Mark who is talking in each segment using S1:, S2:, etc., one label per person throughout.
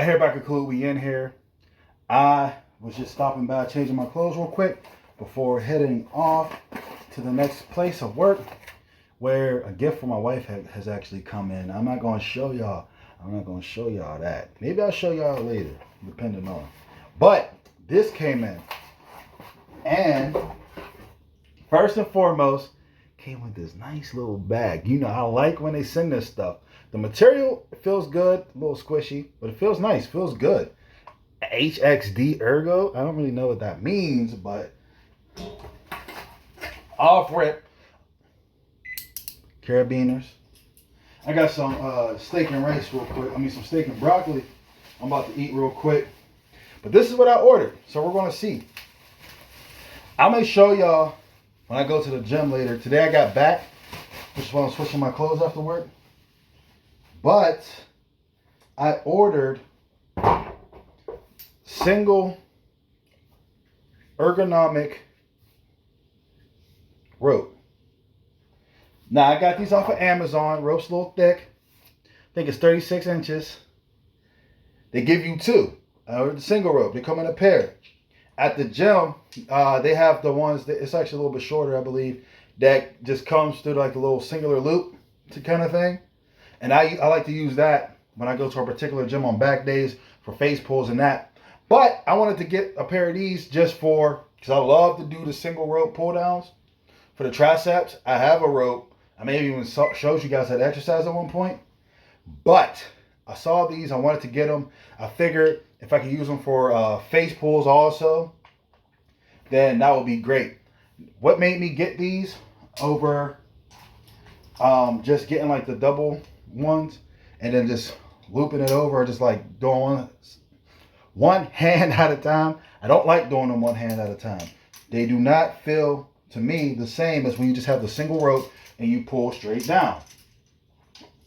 S1: hereby conclude we in here. I was just stopping by changing my clothes real quick before heading off to the next place of work, where a gift for my wife has actually come in. I'm not going to show y'all. That. Maybe I'll show y'all later, depending on. But this came in. And first and foremost, came with this nice little bag. You know, I like when they send this stuff. The material feels good, a little squishy, but it feels nice, feels good. HXD Ergo, I don't really know what that means, but off rip. Carabiners. I got some steak and rice real quick. Some steak and broccoli I'm about to eat real quick. But this is what I ordered, so we're going to see. I'm going to show y'all when I go to the gym later. Today I got back, which is why I'm switching my clothes after work. But I ordered single ergonomic rope. Now I got these off of Amazon. Rope's a little thick. I think it's 36 inches. They give you two. I ordered the single rope. They come in a pair. At the gym, they have the ones that it's actually a little bit shorter, I believe, that just comes through like a little singular loop kind of thing. And I like to use that when I go to a particular gym on back days for face pulls and that. But I wanted to get a pair of these just for, because I love to do the single rope pull downs for the triceps. I have a rope. I maybe even showed you guys that exercise at one point. But I saw these. I wanted to get them. I figured if I could use them for face pulls also, then that would be great. What made me get these over just getting like the double ones and then just looping it over, just like doing one hand at a time. I don't like doing them one hand at a time. They do not feel to me the same as when you just have the single rope and you pull straight down.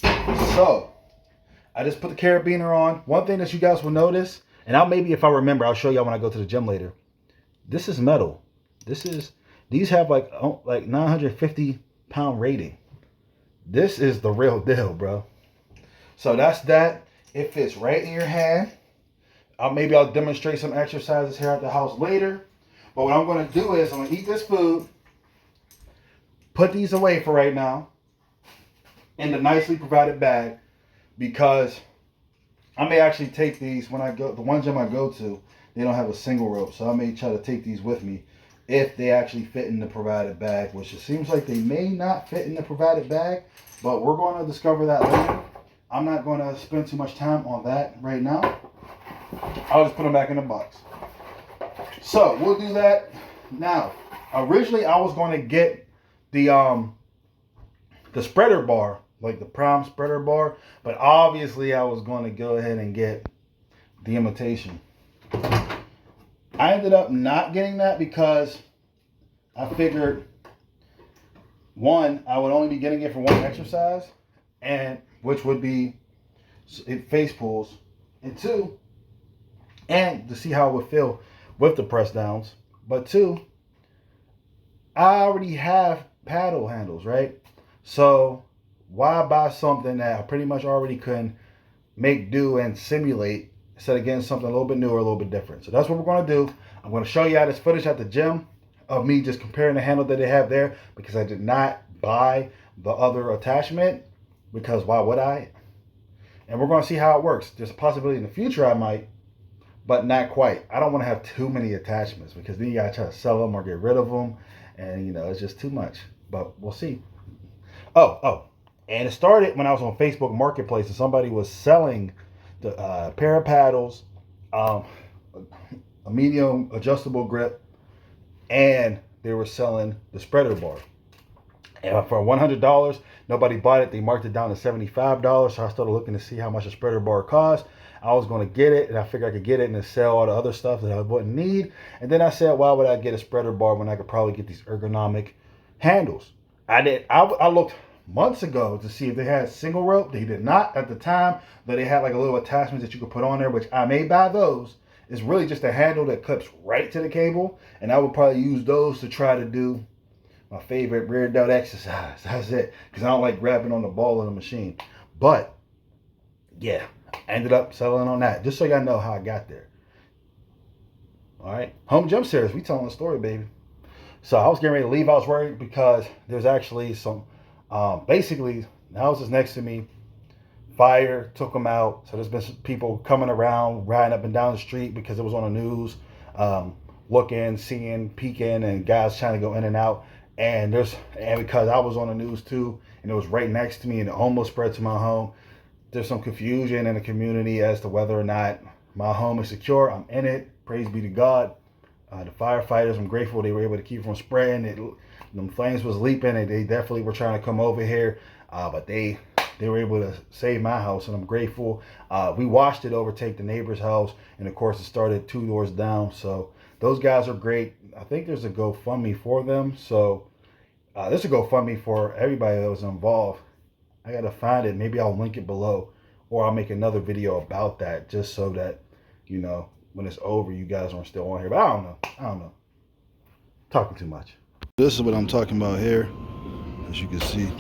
S1: So I just put the carabiner on. One thing that you guys will notice, and maybe if I remember, I'll show y'all when I go to the gym later. This is metal. These have like 950-pound rating. This is the real deal, bro. So that's that. It fits right in your hand. Maybe I'll demonstrate some exercises here at the house later. But what I'm going to do is I'm going to eat this food, put these away for right now in the nicely provided bag, because I may actually take these when I go. The one gym I go to, they don't have a single rope, so I may try to take these with me if they actually fit in the provided bag, which it seems like they may not fit in the provided bag, but we're going to discover that later. I'm not going to spend too much time on that right now. I'll just put them back in the box. So we'll do that now. Originally, I was going to get the spreader bar, like the Prime spreader bar, but obviously I was going to go ahead and get the imitation. I ended up not getting that because I figured, one, I would only be getting it for one exercise, and which would be face pulls, and two, and to see how it would feel with the press downs. But two, I already have paddle handles, right? So why buy something that I pretty much already can make do and simulate instead of getting something a little bit newer, a little bit different? So that's what we're going to do. I'm going to show you this footage at the gym of me just comparing the handle that they have there, because I did not buy the other attachment, because why would I? And we're going to see how it works. There's a possibility in the future I might, but not quite. I don't want to have too many attachments, because then you got to try to sell them or get rid of them, and it's just too much. But we'll see. Oh, and it started when I was on Facebook Marketplace and somebody was selling the pair of paddles, a medium adjustable grip, and they were selling the spreader bar. And for $100, nobody bought it. They marked it down to $75. So I started looking to see how much a spreader bar cost. I was going to get it, and I figured I could get it and then sell all the other stuff that I wouldn't need. And then I said, why would I get a spreader bar when I could probably get these ergonomic handles? I looked months ago to see if they had single rope. They did not at the time, but they had like a little attachment that you could put on there, which I may buy those. It's really just a handle that clips right to the cable, and I would probably use those to try to do my favorite rear delt exercise. That's it, because I don't like grabbing on the ball of the machine. But yeah, I ended up settling on that, just so y'all know how I got there. All right, home gym series, we telling the story, baby. So I was getting ready to leave. I was worried because there's actually some, basically, the house is next to me. Fire took them out. So there's been some people coming around, riding up and down the street because it was on the news, um, looking, seeing, peeking, and guys trying to go in and out. And because I was on the news too, and it was right next to me, and it almost spread to my home. There's some confusion in the community as to whether or not my home is secure. I'm in it. Praise be to God. The firefighters, I'm grateful they were able to keep from spreading. Them flames was leaping, and they definitely were trying to come over here, but they were able to save my house, and I'm grateful. We watched it overtake the neighbor's house, and of course, it started 2 doors down. So those guys are great. I think there's a GoFundMe for them. So there's a GoFundMe for everybody that was involved. I gotta find it. Maybe I'll link it below, or I'll make another video about that, just so that when it's over, you guys aren't still on here. But I don't know. I don't know. Talking too much. This is what I'm talking about here, as you can see.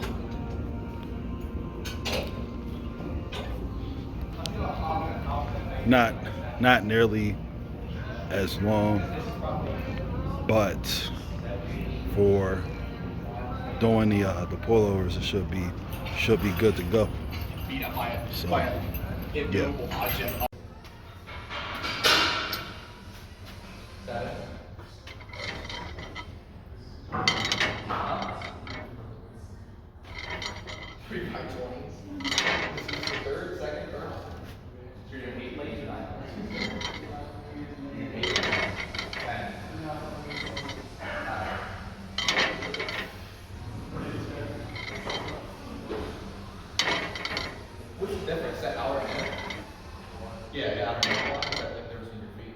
S1: Not nearly as long, but for doing the pullovers, it should be good to go. So yeah.
S2: What's the difference? That hour and a half? Yeah, the hour and a half. Is that the difference in your feet?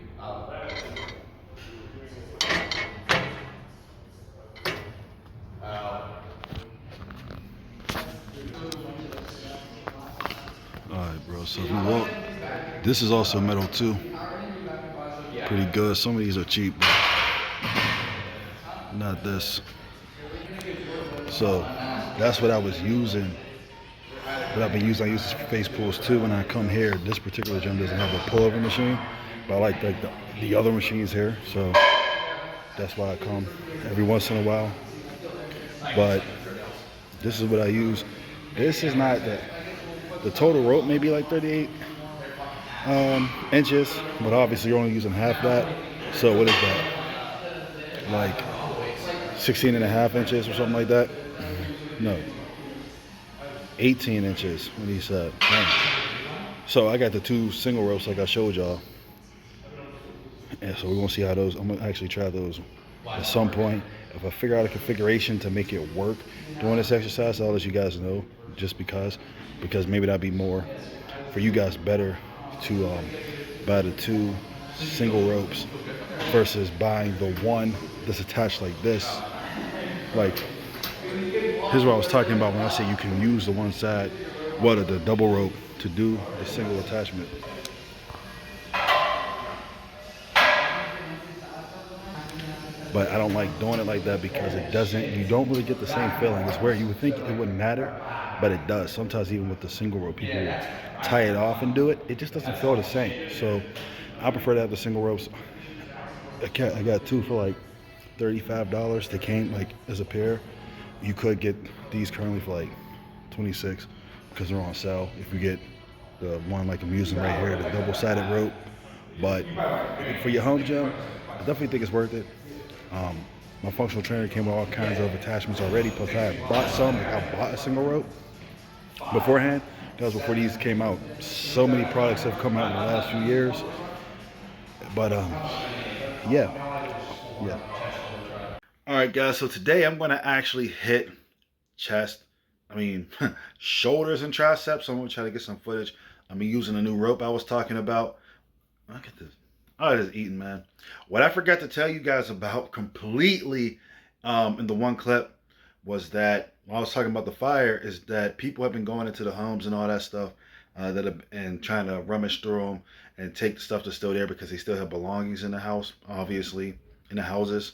S1: Alright, bro, so if you look, this is also metal too. Pretty good. Some of these are cheap, but not this. So that's what I was using. What I've been using, I use this for face pulls too. When I come here, this particular gym doesn't have a pullover machine, but I like the other machines here, so that's why I come every once in a while. But this is what I use. This is not the total rope may be like 38 inches, but obviously you're only using half that. So what is that? Like 16 and a half inches or something like that? No, 18 inches when he said. So I got the 2 single ropes like I showed y'all. And so we're gonna see how those, I'm gonna actually try those at some point. If I figure out a configuration to make it work doing this exercise, I'll let you guys know, just because maybe that'd be more for you guys better to buy the 2 single ropes versus buying the one that's attached like this. Like, here's what I was talking about when I say you can use the one side, the double rope to do the single attachment. But I don't like doing it like that because you don't really get the same feeling. It's where you would think it wouldn't matter, but it does. Sometimes even with the single rope, people will tie it off and do it. It just doesn't feel the same. So I prefer to have the single ropes. I got 2 for like $35. They came like as a pair. You could get these currently for like 26 because they're on sale. If you get the one like I'm using right here, the double-sided rope. But for your home gym, I definitely think it's worth it. My functional trainer came with all kinds of attachments already. Plus, I had bought some. Like I bought a single rope beforehand. That was before these came out. So many products have come out in the last few years. But yeah. All right, guys. So today I'm gonna actually hit chest. Shoulders and triceps. I'm gonna try to get some footage. I'm using a new rope I was talking about. Look at this. I was just eating, man. What I forgot to tell you guys about completely in the one clip was that when I was talking about the fire is that people have been going into the homes and all that stuff and trying to rummage through them and take the stuff that's still there because they still have belongings in the house, obviously, in the houses,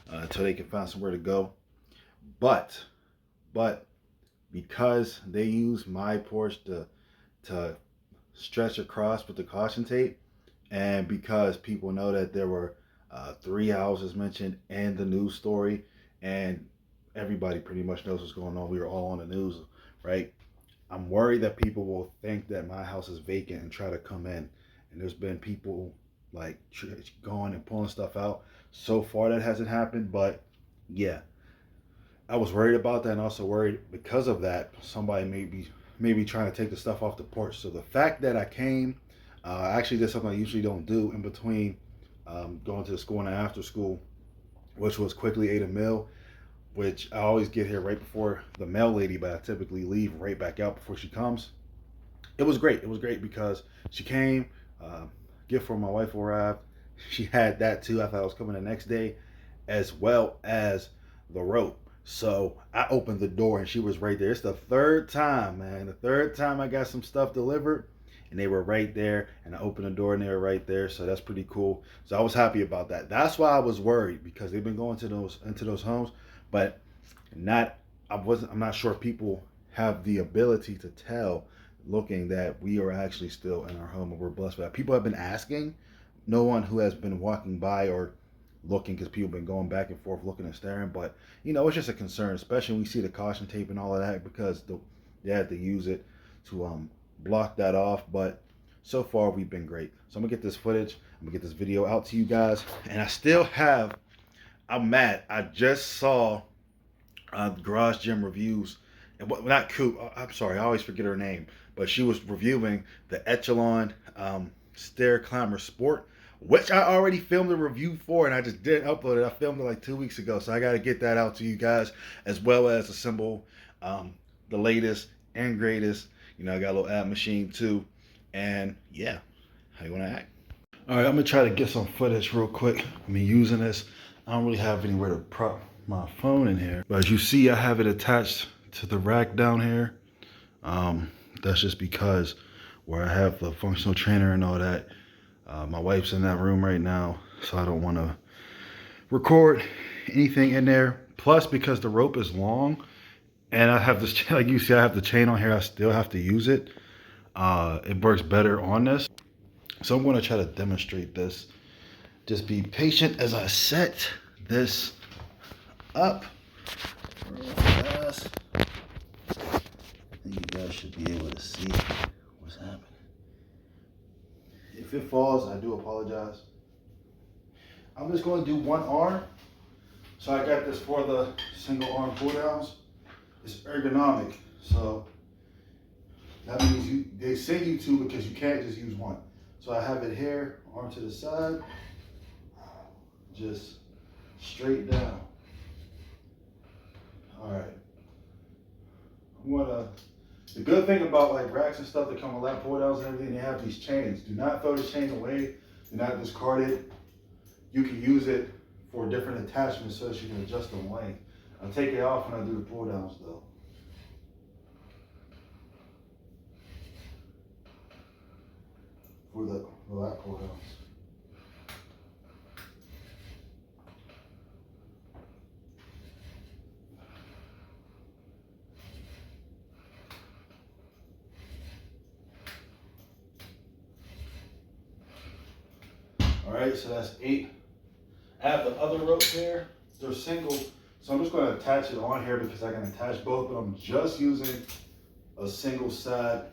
S1: until they can find somewhere to go. But because they use my porch to stretch across with the caution tape, and because people know that there were 3 houses mentioned in the news story, and everybody pretty much knows what's going on. We were all on the news, right? I'm worried that people will think that my house is vacant and try to come in. And there's been people like going and pulling stuff out. So far, that hasn't happened, but yeah, I was worried about that, and also worried because of that somebody may be trying to take the stuff off the porch. So the fact that I came, I actually did something I usually don't do in between going to the school and after school, which was quickly ate a meal, which I always get here right before the mail lady, but I typically leave right back out before she comes. It was great. It was great because she came, gift for my wife arrived. She had that too. I thought it was coming the next day, as well as the rope. So I opened the door and she was right there. It's the third time, man. The third time I got some stuff delivered and they were right there. And I opened the door and they were right there. So that's pretty cool. So I was happy about that. That's why I was worried, because they've been going to into those homes, but I'm not sure if people have the ability to tell looking that we are actually still in our home and we're blessed with that. People have been asking. No one who has been walking by or looking, because people have been going back and forth looking and staring, but it's just a concern, especially when we see the caution tape and all of that, because they had to use it to block that off. But so far we've been great. So I'm gonna get this footage, I'm gonna get this video out to you guys, and I'm mad. I just saw Garage Gym reviews, and not Coop, I'm sorry, I always forget her name, but she was reviewing the Echelon Stair Climber Sport, which I already filmed a review for, and I just didn't upload it. I filmed it like 2 weeks ago, so I got to get that out to you guys, as well as assemble the latest and greatest. I got a little ad machine too, and yeah, how you want to act? All right, I'm gonna try to get some footage real quick. Me using this. I don't really have anywhere to prop my phone in here, but as you see, I have it attached to the rack down here. That's just because where I have the functional trainer and all that, my wife's in that room right now, so I don't want to record anything in there. Plus, because the rope is long and I have this, like you see, I have the chain on here, I still have to use it. It works better on this. So I'm going to try to demonstrate this. Just be patient as I set this up real fast. And you guys should be able to see what's happening. If it falls, I do apologize. I'm just going to do one arm. So I got this for the single arm pull downs. It's ergonomic. So that means they send you two, because you can't just use one. So I have it here, arm to the side, just straight down. All right. The good thing about like racks and stuff that come with lat pull downs and everything, they have these chains. Do not throw the chain away. Do not discard it. You can use it for different attachments so that you can adjust the length. I'll take it off when I do the pull downs though. For the lat pull downs. All right, so that's 8. I have the other rope there. They're single, so I'm just going to attach it on here because I can attach both, but I'm just using a single side.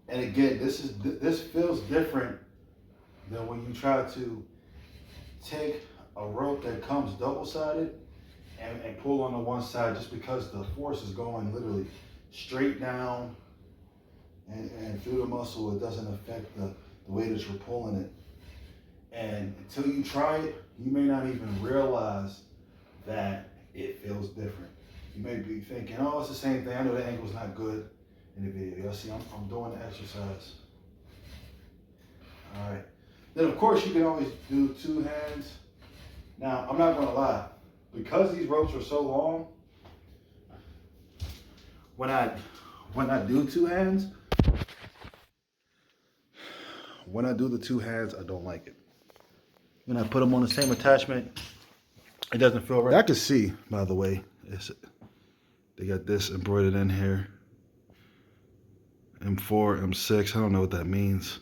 S1: And again, this feels different than when you try to take a rope that comes double-sided and pull on the one side, just because the force is going literally straight down and through the muscle. It doesn't affect the way that you're pulling it. And until you try it, you may not even realize that it feels different. You may be thinking, oh, it's the same thing. I know the angle's not good in the video. Y'all see, I'm doing the exercise. All right. Then, of course, you can always do 2 hands. Now, I'm not going to lie. Because these ropes are so long, when I do 2 hands, when I do the 2 hands, I don't like it. When I put them on the same attachment, it doesn't feel right. I can see, by the way, they got this embroidered in here. M4, M6. I don't know what that means,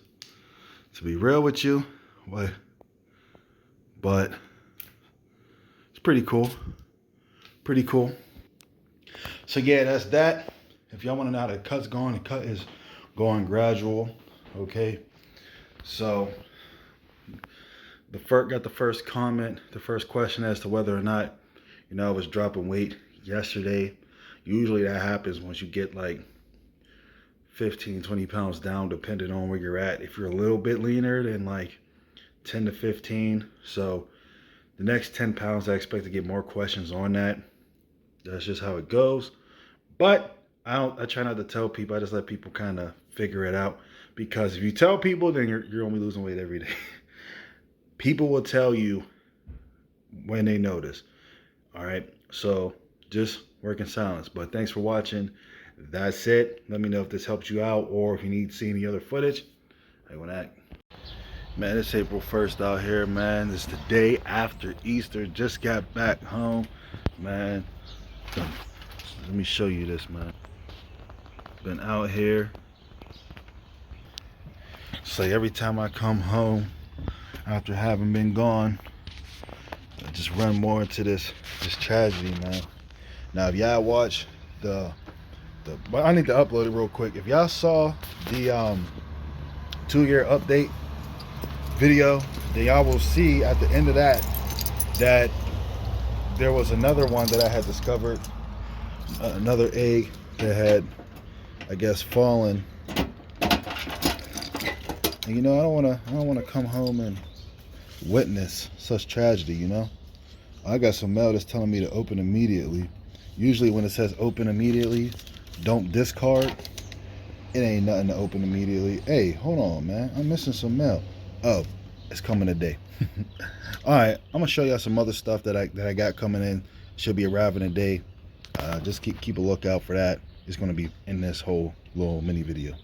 S1: to be real with you. What? But it's pretty cool. Pretty cool. So yeah, that's that. If y'all want to know how the cut's going, the cut is going gradual. Okay. So got the first comment, the first question as to whether or not, I was dropping weight yesterday. Usually that happens once you get like 15, 20 pounds down, depending on where you're at. If you're a little bit leaner, then like 10 to 15. So the next 10 pounds, I expect to get more questions on that. That's just how it goes. But I try not to tell people. I just let people kind of figure it out. Because if you tell people, then you're only losing weight every day. People will tell you when they notice. All right. So just work in silence. But thanks for watching. That's it. Let me know if this helped you out or if you need to see any other footage. Hey, when that. Man, it's April 1st out here, man. It's the day after Easter. Just got back home, man. Let me show you this, man. Been out here. It's like every time I come home after having been gone, I just run more into this tragedy, man. Now, if y'all watch but I need to upload it real quick. If y'all saw the 2-year update video, then y'all will see at the end of that there was another one that I had discovered, another egg that had, I guess, fallen. And I don't want to come home and witness such tragedy. I got some mail that's telling me to open immediately. Usually when it says open immediately, don't discard, it ain't nothing to open immediately. Hey, hold on, man, I'm missing some mail. Oh, it's coming today. All right, I'm gonna show y'all some other stuff that I got coming in. Should be arriving today. Just keep a lookout for that. It's gonna be in this whole little mini video.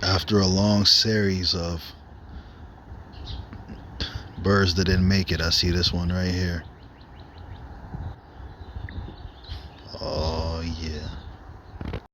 S1: After a long series of birds that didn't make it, I see this one right here. Oh yeah.